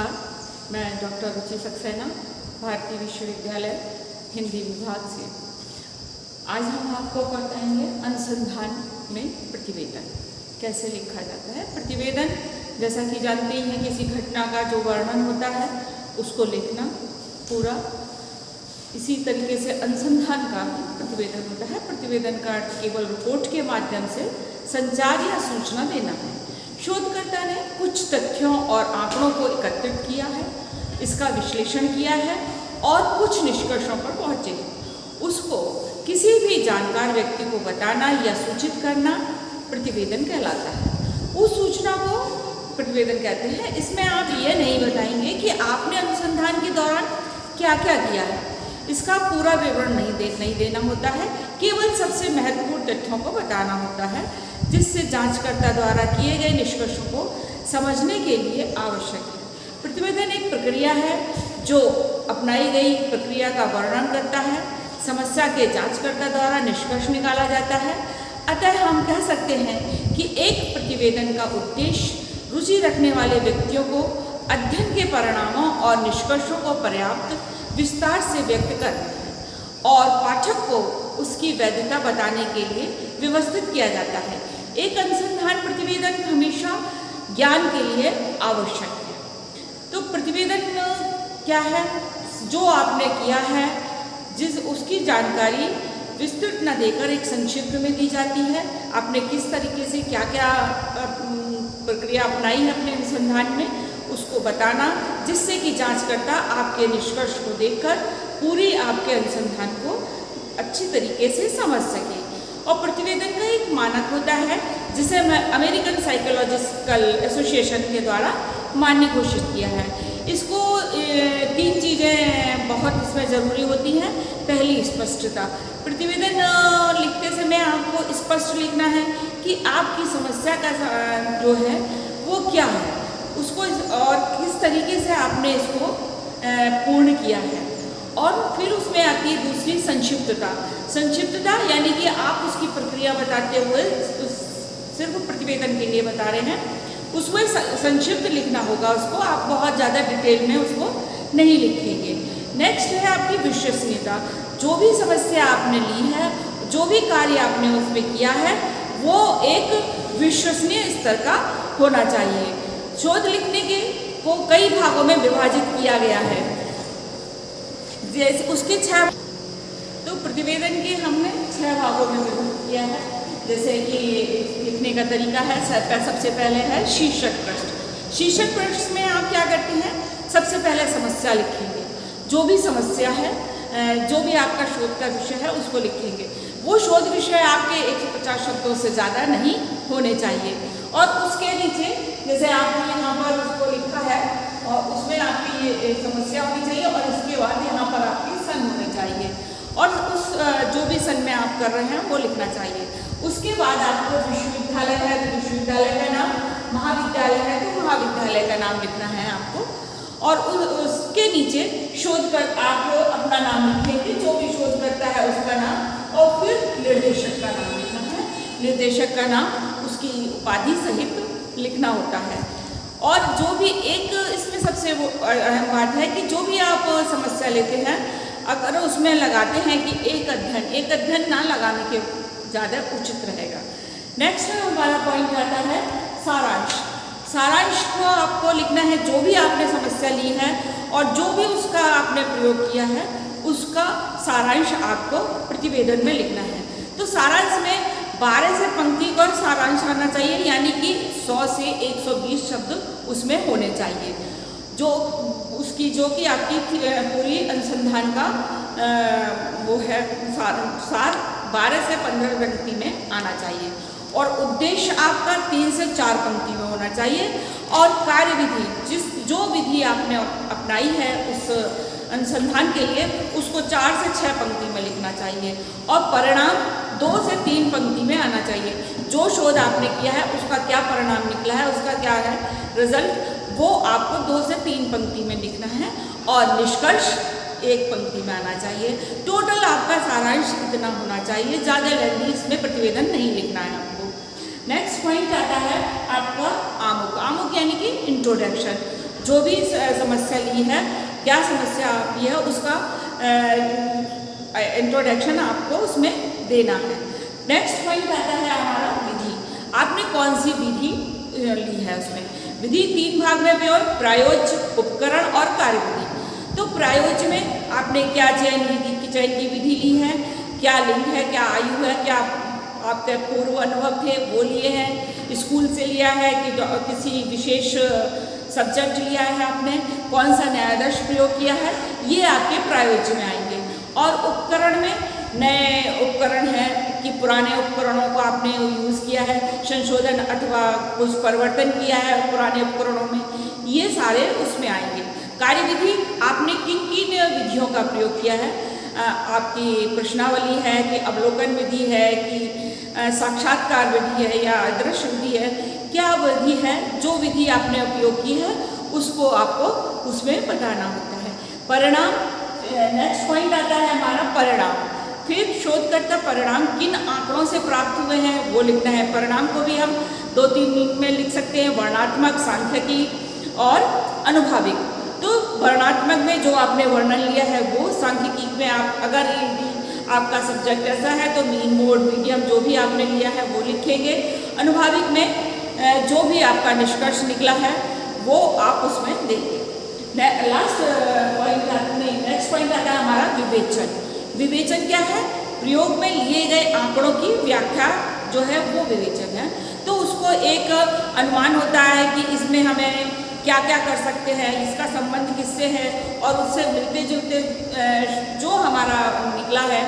नमस्कार, मैं डॉक्टर रुचि सक्सेना, भारतीय विश्वविद्यालय हिंदी विभाग से। आज हम आपको बताएंगे अनुसंधान में प्रतिवेदन कैसे लिखा जाता है। प्रतिवेदन जैसा कि जानते ही हैं, किसी घटना का जो वर्णन होता है उसको लिखना पूरा। इसी तरीके से अनुसंधान का भी प्रतिवेदन होता है। प्रतिवेदन का अर्थ केवल रिपोर्ट के माध्यम से संचार या सूचना देना है। शोधकर्ता ने कुछ तथ्यों और आंकड़ों को एकत्रित किया है, इसका विश्लेषण किया है और कुछ निष्कर्षों पर पहुंचे हैं। उसको किसी भी जानकार व्यक्ति को बताना या सूचित करना प्रतिवेदन कहलाता है। उस सूचना को प्रतिवेदन कहते हैं। इसमें आप ये नहीं बताएंगे कि आपने अनुसंधान के दौरान क्या क्या किया है, इसका पूरा विवरण नहीं देना होता है। केवल सबसे महत्वपूर्ण तथ्यों को बताना होता है, जिससे जांचकर्ता द्वारा किए गए निष्कर्षों को समझने के लिए आवश्यक है। प्रतिवेदन एक प्रक्रिया है जो अपनाई गई प्रक्रिया का वर्णन करता है। समस्या के जांचकर्ता द्वारा निष्कर्ष निकाला जाता है। अतः हम कह सकते हैं कि एक प्रतिवेदन का उद्देश्य रुचि रखने वाले व्यक्तियों को अध्ययन के परिणामों और निष्कर्षों को पर्याप्त विस्तार से व्यक्त करना है और पाठक को उसकी वैधता बताने के लिए व्यवस्थित किया जाता है। एक अनुसंधान प्रतिवेदन हमेशा ज्ञान के लिए आवश्यक है। तो प्रतिवेदन क्या है? जो आपने किया है, उसकी जानकारी विस्तृत न देकर एक संक्षिप्त में दी जाती है। आपने किस तरीके से क्या क्या प्रक्रिया अपनाई है अपने अनुसंधान में, उसको बताना, जिससे कि जांचकर्ता आपके निष्कर्ष को देखकर पूरी आपके अनुसंधान को अच्छी तरीके से समझ सके। और प्रतिवेदन का एक मानक होता है जिसे अमेरिकन साइकोलॉजिकल एसोसिएशन के द्वारा मान्य घोषित किया है। इसको 3 चीज़ें बहुत इसमें ज़रूरी होती हैं। पहली, स्पष्टता। प्रतिवेदन लिखते समय आपको स्पष्ट लिखना है कि आपकी समस्या का जो है वो क्या है, उसको और किस तरीके से आपने इसको पूर्ण किया है। और फिर उसमें आती है दूसरी, संक्षिप्तता। संक्षिप्तता यानी कि आप उसकी प्रक्रिया बताते हुए सिर्फ प्रतिवेदन के लिए बता रहे हैं, उसमें संक्षिप्त लिखना होगा। उसको आप बहुत ज़्यादा डिटेल में उसको नहीं लिखेंगे। नेक्स्ट है आपकी विश्वसनीयता। जो भी समस्या आपने ली है, जो भी कार्य आपने उसमें किया है, वो एक विश्वसनीय स्तर का होना चाहिए। शोध लिखने के को कई भागों में विभाजित किया गया है, जैसे उसके 6। तो प्रतिवेदन के हमने 6 भागों में विभाजित किया है। जैसे कि लिखने का तरीका है, सबसे पहले है शीर्षक पृष्ठ। शीर्षक पृष्ठ में आप क्या करते हैं? सबसे पहले समस्या लिखेंगे। जो भी समस्या है, जो भी आपका शोध का विषय है, उसको लिखेंगे। वो शोध विषय आपके 150 शब्दों से ज़्यादा नहीं होने चाहिए। और उसके नीचे जैसे आपने यहाँ पर उसको लिखा है, और उसमें आपकी ये समस्या होनी चाहिए और इसके बाद यहाँ पर आपकी सन होनी चाहिए, और उस जो भी सन में आप कर रहे हैं वो लिखना चाहिए। उसके बाद आपको विश्वविद्यालय है तो विश्वविद्यालय का नाम, महाविद्यालय है तो महाविद्यालय का नाम लिखना है आपको। और उसके नीचे शोध कर आप अपना नाम लिखेंगे, जो भी शोध करता है उसका नाम, और फिर निर्देशक का नाम लिखना है। निर्देशक का नाम, उसकी उपाधि सहित लिखना होता है। और जो भी एक इसमें सबसे वो अहम बात है कि जो भी आप समस्या लेते हैं, अगर उसमें लगाते हैं कि एक अध्ययन ना लगाने के ज़्यादा उचित रहेगा। नेक्स्ट हमारा पॉइंट आता है सारांश। सारांश को आपको लिखना है, जो भी आपने समस्या ली है और जो भी उसका आपने प्रयोग किया है, उसका सारांश आपको प्रतिवेदन में लिखना है। तो सारांश में 12 से पंक्ति का सारांश आना चाहिए, यानी कि 100 से 120 शब्द उसमें होने चाहिए। जो कि आपकी पूरी अनुसंधान का वो है सार 12 से 15 पंक्ति में आना चाहिए। और उद्देश्य आपका 3 से 4 पंक्ति में होना चाहिए। और कार्यविधि, जो विधि आपने अपनाई है उस अनुसंधान के लिए, उसको 4 से 6 पंक्ति में लिखना चाहिए। और परिणाम 2 से 3 पंक्ति में आना चाहिए। जो शोध आपने किया है उसका क्या परिणाम निकला है, उसका क्या है रिजल्ट, वो आपको 2 से 3 पंक्ति में लिखना है। और निष्कर्ष 1 पंक्ति में आना चाहिए। टोटल आपका सारांश इतना होना चाहिए, ज़्यादा लंबी इसमें प्रतिवेदन नहीं लिखना है आपको। नेक्स्ट पॉइंट आता है आपका आमुख। आमुख यानी कि इंट्रोडक्शन। जो भी समस्या ली है, क्या समस्या आपकी है, उसका इंट्रोडक्शन आपको उसमें देना है। नेक्स्ट पॉइंट आता है हमारा विधि। आपने कौन सी विधि ली है उसमें। विधि 3 भाग में प्रायोज्य, उपकरण और कार्यविधि। तो प्रायोज्य में आपने क्या चयन की विधि ली है, क्या लिंग है, क्या आयु है, क्या आपके पूर्व अनुभव थे वो लिए हैं, स्कूल से लिया है कि किसी विशेष सब्जेक्ट लिया है आपने, कौन सा न्यायाधर्श प्रयोग किया है, ये आपके प्रायोज्य में आएंगे। और उपकरण में नए उपकरण हैं कि पुराने उपकरणों को आपने यूज़ किया है, संशोधन अथवा कुछ परिवर्तन किया है पुराने उपकरणों में, ये सारे उसमें आएंगे। कार्यविधि आपने किन विधियों का प्रयोग किया है, आपकी प्रश्नावली है कि अवलोकन विधि है कि साक्षात्कार विधि है या अदृश्य विधि है, क्या विधि है, जो विधि आपने उपयोग की है उसको आपको उसमें बताना होता है। परिणाम, नेक्स्ट पॉइंट आता है हमारा परिणाम। फिर शोधकर्ता परिणाम किन आंकड़ों से प्राप्त हुए हैं वो लिखना है। परिणाम को भी हम 2-3 में लिख सकते हैं, वर्णनात्मक, सांख्यिकी और अनुभाविक। तो वर्णनात्मक में जो आपने वर्णन लिया है वो, सांख्यिकी में आप अगर आपका सब्जेक्ट ऐसा है तो मीन, मोड, मीडियम जो भी आपने लिया है वो लिखेंगे। अनुभाविक में जो भी आपका निष्कर्ष निकला है वो आप उसमें देंगे। लास्ट पॉइंट नेक्स्ट पॉइंट आता है हमारा विवेचन। विवेचन क्या है, प्रयोग में लिए गए आंकड़ों की व्याख्या जो है वो विवेचन है। तो उसको एक अनुमान होता है कि इसमें हमें क्या क्या कर सकते हैं, इसका संबंध किससे है, और उससे मिलते जुलते जो हमारा निकला है,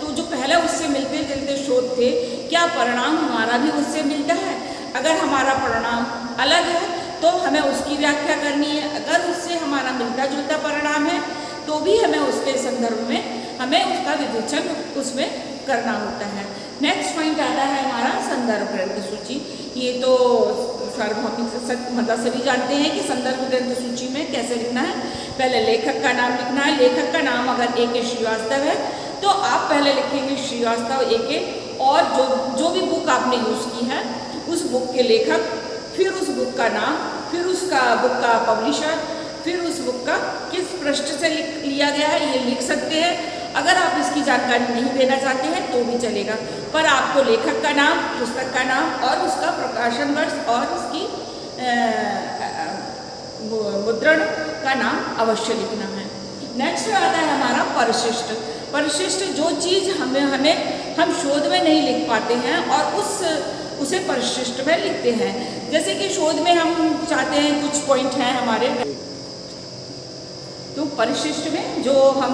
तो जो पहले उससे मिलते जुलते शोध थे, क्या परिणाम हमारा भी उससे मिलता है। अगर हमारा परिणाम अलग है तो हमें उसकी व्याख्या करनी है, अगर उससे हमारा मिलता जुलता परिणाम है तो भी हमें उसके संदर्भ में हमें उसका विवेचन उसमें करना होता है। नेक्स्ट पॉइंट आता है हमारा संदर्भ ग्रंथ सूची। ये तो सार्वभौमिक मतलब सभी जानते हैं कि संदर्भ ग्रंथ सूची में कैसे लिखना है। पहले लेखक का नाम लिखना है। लेखक का नाम अगर A.K. श्रीवास्तव है तो आप पहले लिखेंगे श्रीवास्तव A.K. और जो भी बुक आपने यूज़ की है उस बुक के लेखक, फिर उस बुक का नाम, फिर उसका बुक का पब्लिशर, फिर उस बुक का किस पृष्ठ से लिया गया है ये लिख सकते हैं। अगर आप इसकी जानकारी नहीं देना चाहते हैं तो भी चलेगा, पर आपको लेखक का नाम, पुस्तक का नाम और उसका प्रकाशन वर्ष और उसकी मुद्रण का नाम अवश्य लिखना है। नेक्स्ट आता है हमारा परिशिष्ट। परिशिष्ट जो चीज़ हम शोध में नहीं लिख पाते हैं और उसे परिशिष्ट में लिखते हैं। जैसे कि शोध में हम चाहते हैं कुछ पॉइंट हैं हमारे, तो परिशिष्ट में जो हम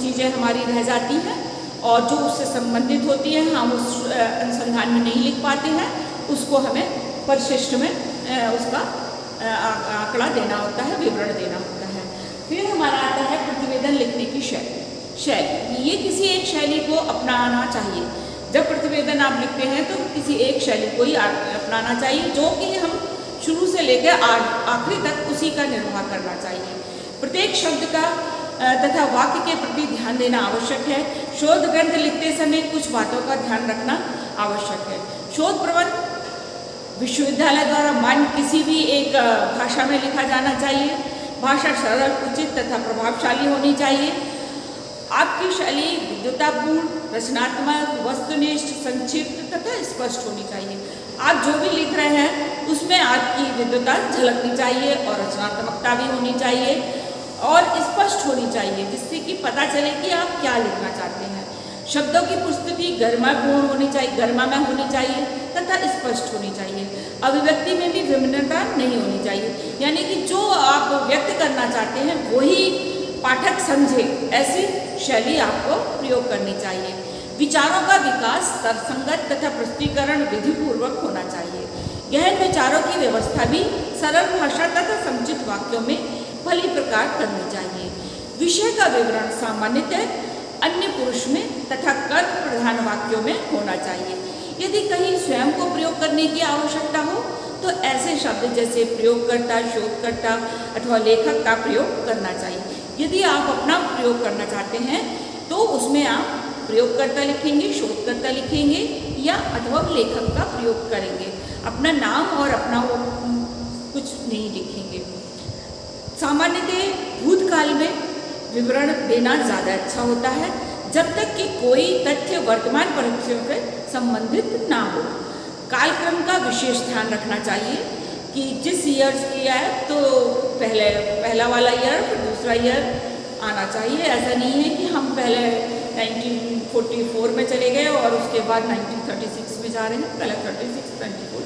चीज़ें हमारी रह जाती हैं और जो उससे संबंधित होती हैं, हम उस अनुसंधान में नहीं लिख पाते हैं, उसको हमें परिशिष्ट में उसका आंकड़ा देना होता है, विवरण देना होता है। फिर हमारा आता है प्रतिवेदन लिखने की शैली। ये किसी एक शैली को अपनाना चाहिए। जब प्रतिवेदन आप लिखते हैं तो किसी एक शैली को ही अपनाना चाहिए, जो कि हम शुरू से लेकर आखिरी तक उसी का निर्वाह करना चाहिए। प्रत्येक शब्द का तथा वाक्य के प्रति ध्यान देना आवश्यक है। शोध ग्रंथ लिखते समय कुछ बातों का ध्यान रखना आवश्यक है। शोध प्रबंध विश्वविद्यालय द्वारा मान्य किसी भी एक भाषा में लिखा जाना चाहिए। भाषा सरल, उचित तथा प्रभावशाली होनी चाहिए। आपकी शैली विद्वतापूर्ण, रचनात्मक, वस्तुनिष्ठ, संक्षिप्त तथा स्पष्ट होनी चाहिए। आप जो भी लिख रहे हैं उसमें आपकी विद्वता झलकनी चाहिए और रचनात्मकता भी होनी चाहिए और स्पष्ट होनी चाहिए, जिससे कि पता चले कि आप क्या लिखना चाहते हैं। शब्दों की प्रस्तुति गरिमापूर्ण होनी चाहिए, गरिमामय होनी चाहिए तथा स्पष्ट होनी चाहिए। अभिव्यक्ति में भी विभिन्नता नहीं होनी चाहिए, यानी कि जो आप व्यक्त करना चाहते हैं वही पाठक समझे, ऐसी शैली आपको प्रयोग करनी चाहिए। विचारों का विकास तर्कसंगत तथा प्रस्तुतीकरण विधिपूर्वक होना चाहिए। गहन विचारों की व्यवस्था भी सरल भाषा तथा समुचित वाक्यों में भली प्रकार करनी चाहिए। विषय का विवरण सामान्यतः अन्य पुरुष में तथा कर्म प्रधान वाक्यों में होना चाहिए। यदि कहीं स्वयं को प्रयोग करने की आवश्यकता हो तो ऐसे शब्द जैसे प्रयोगकर्ता, शोधकर्ता अथवा लेखक का प्रयोग करना चाहिए। यदि आप अपना प्रयोग करना चाहते हैं तो उसमें आप प्रयोगकर्ता लिखेंगे, शोधकर्ता लिखेंगे या अथवा लेखक का प्रयोग करेंगे। अपना नाम और अपना वो कुछ नहीं लिखेंगे। सामान्यतः भूतकाल में विवरण देना ज़्यादा अच्छा होता है, जब तक कि कोई तथ्य वर्तमान परिस्थितियों से संबंधित ना हो। कालक्रम का विशेष ध्यान रखना चाहिए कि जिस ईयर्स किया है तो पहला वाला ईयर फिर दूसरा ईयर आना चाहिए। ऐसा नहीं है कि हम पहले 1944 में चले गए और उसके बाद 1936 में जा रहे हैं, पहले 36, 24।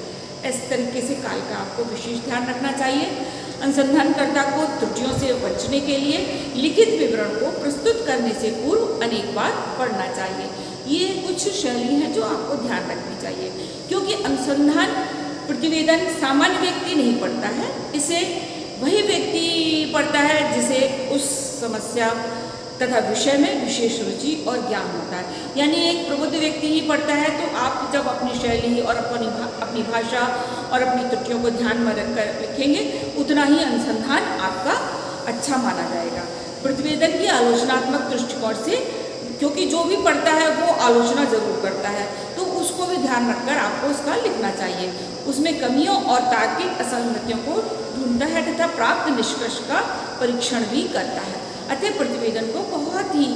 इस तरीके से काल का आपको विशेष ध्यान रखना चाहिए। अनुसंधानकर्ता को त्रुटियों से बचने के लिए लिखित विवरण को प्रस्तुत करने से पूर्व अनेक बार पढ़ना चाहिए। ये कुछ शैली हैं जो आपको ध्यान रखनी चाहिए, क्योंकि अनुसंधान प्रतिवेदन सामान्य व्यक्ति नहीं पढ़ता है, इसे वही व्यक्ति पढ़ता है जिसे उस समस्या तथा विषय में विशेष रुचि और ज्ञान होता है। यानी एक प्रबुद्ध व्यक्ति ही पढ़ता है। तो आप जब अपनी शैली और अपनी भाषा और अपनी त्रुटियों को ध्यान में रखकर लिखेंगे, उतना ही अनुसंधान आपका अच्छा माना जाएगा। प्रतिवेदन की आलोचनात्मक दृष्टिकोण से, क्योंकि जो भी पढ़ता है वो आलोचना जरूर करता है, तो उसको भी ध्यान रखकर आपको उसका लिखना चाहिए। उसमें कमियों और तार्किक असंगतियों को ढूंढता है तथा प्राप्त निष्कर्ष का परीक्षण भी करता है। अतः प्रतिवेदन को बहुत ही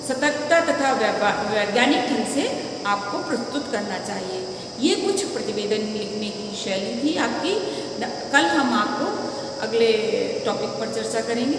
सतर्कता तथा वैज्ञानिक ढंग से आपको प्रस्तुत करना चाहिए। ये कुछ प्रतिवेदन लिखने की शैली थी आपकी। कल हम आपको अगले टॉपिक पर चर्चा करेंगे।